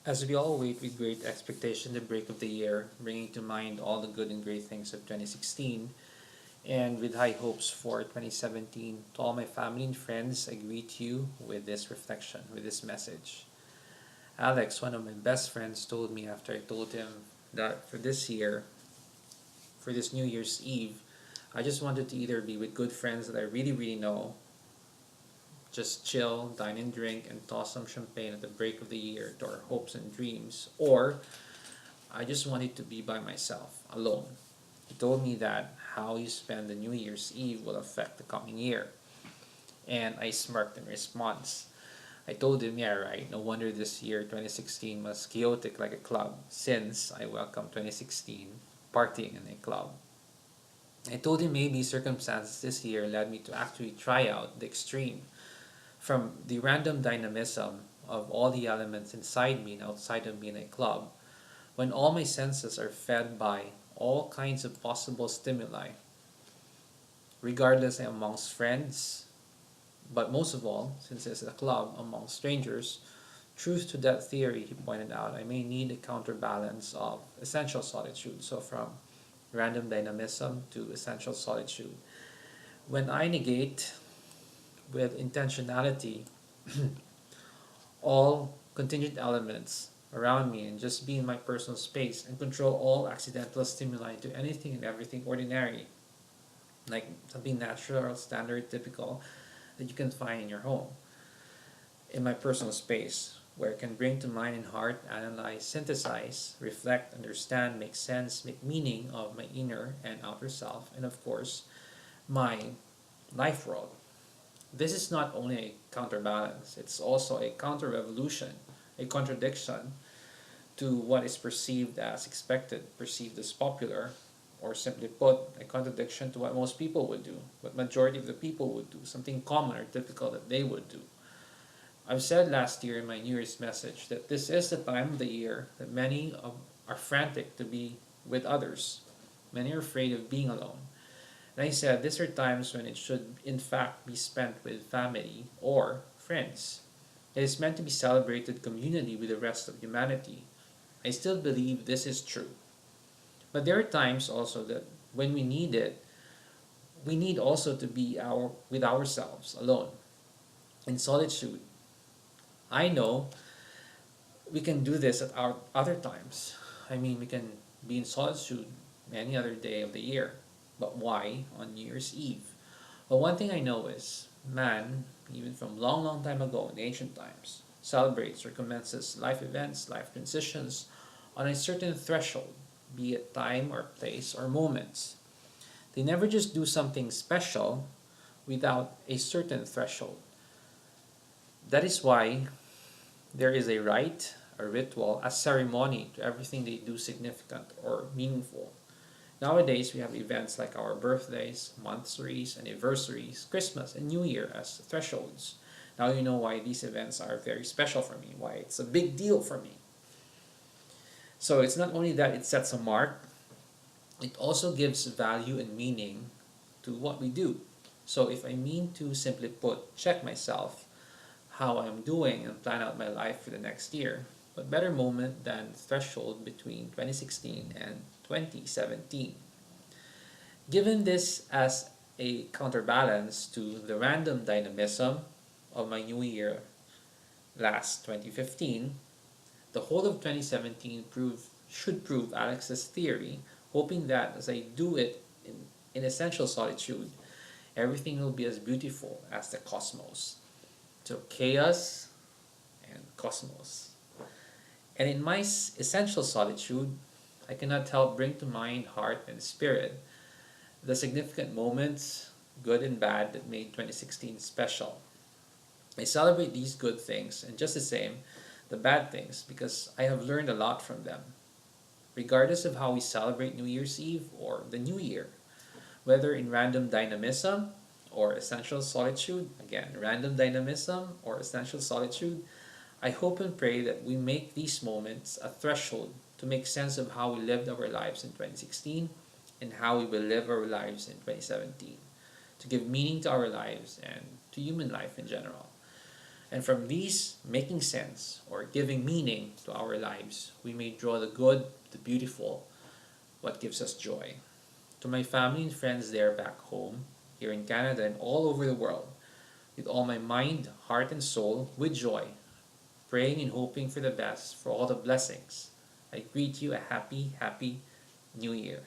As we all wait with great expectation the break of the year, bringing to mind all the good and great things of 2016, and with high hopes for 2017, to all my family and friends, I greet you with this reflection, with this message. Alex, one of my best friends, told me after I told him that for this year, for this New Year's Eve, I just wanted to either be with good friends that I really, really know, just chill, dine and drink, and toss some champagne at the break of the year to our hopes and dreams, or I just wanted to be by myself, alone. He told me that how you spend the New Year's Eve will affect the coming year. And I smirked in response. I told him, yeah, right, no wonder this year, 2016, was chaotic like a club, since I welcomed 2016 partying in a club. I told him maybe circumstances this year led me to actually try out the extreme, from the random dynamism of all the elements inside me and outside of me in a club, when all my senses are fed by all kinds of possible stimuli, regardless amongst friends, but most of all, since it's a club among strangers, truth to that theory, he pointed out, I may need a counterbalance of essential solitude. So from random dynamism to essential solitude. When I negate with intentionality all contingent elements around me and just be in my personal space and control all accidental stimuli to anything and everything ordinary, like something natural, standard, typical that you can find in your home, in my personal space, where I can bring to mind and heart, analyze, synthesize, reflect, understand, make sense, make meaning of my inner and outer self, and of course, my life world. This is not only a counterbalance, it's also a counter revolution, a contradiction to what is perceived as expected, perceived as popular, or simply put, a contradiction to what most people would do, what majority of the people would do, something common or typical that they would do. I've said last year in my New Year's message that this is the time of the year that are frantic to be with others. Many are afraid of being alone. And I said these are times when it should in fact be spent with family or friends. It is meant to be celebrated communally with the rest of humanity. I still believe this is true. But there are times also that when we need it, we need also to be with ourselves alone in solitude. I know we can do this at our other times. I mean, we can be in solitude any other day of the year. But why on New Year's Eve? Well, one thing I know is man, even from long, long time ago in ancient times, celebrates or commences life events, life transitions on a certain threshold, be it time or place or moments. They never just do something special without a certain threshold. That is why there is a rite, a ritual, a ceremony to everything they do significant or meaningful. Nowadays, we have events like our birthdays, monthsaries, anniversaries, Christmas, and New Year as thresholds. Now you know why these events are very special for me, why it's a big deal for me. So it's not only that it sets a mark, it also gives value and meaning to what we do. So if I mean to simply put, check myself, how I'm doing and plan out my life for the next year, what better moment than threshold between 2016 and 2017? Given this as a counterbalance to the random dynamism of my new year last 2015, the whole of 2017 should prove Alex's theory, hoping that as I do it in essential solitude, everything will be as beautiful as the cosmos. So chaos and cosmos. And in my essential solitude, I cannot help bring to mind, heart, and spirit the significant moments, good and bad, that made 2016 special. I celebrate these good things and just the same, the bad things, because I have learned a lot from them. Regardless of how we celebrate New Year's Eve or the New Year, whether in random dynamism or essential solitude, again, random dynamism or essential solitude, I hope and pray that we make these moments a threshold to make sense of how we lived our lives in 2016 and how we will live our lives in 2017, to give meaning to our lives and to human life in general. And from these making sense or giving meaning to our lives, we may draw the good, the beautiful, what gives us joy. To my family and friends there back home, here in Canada and all over the world, with all my mind, heart, and soul, with joy, praying and hoping for the best, for all the blessings, I greet you a happy, happy New Year.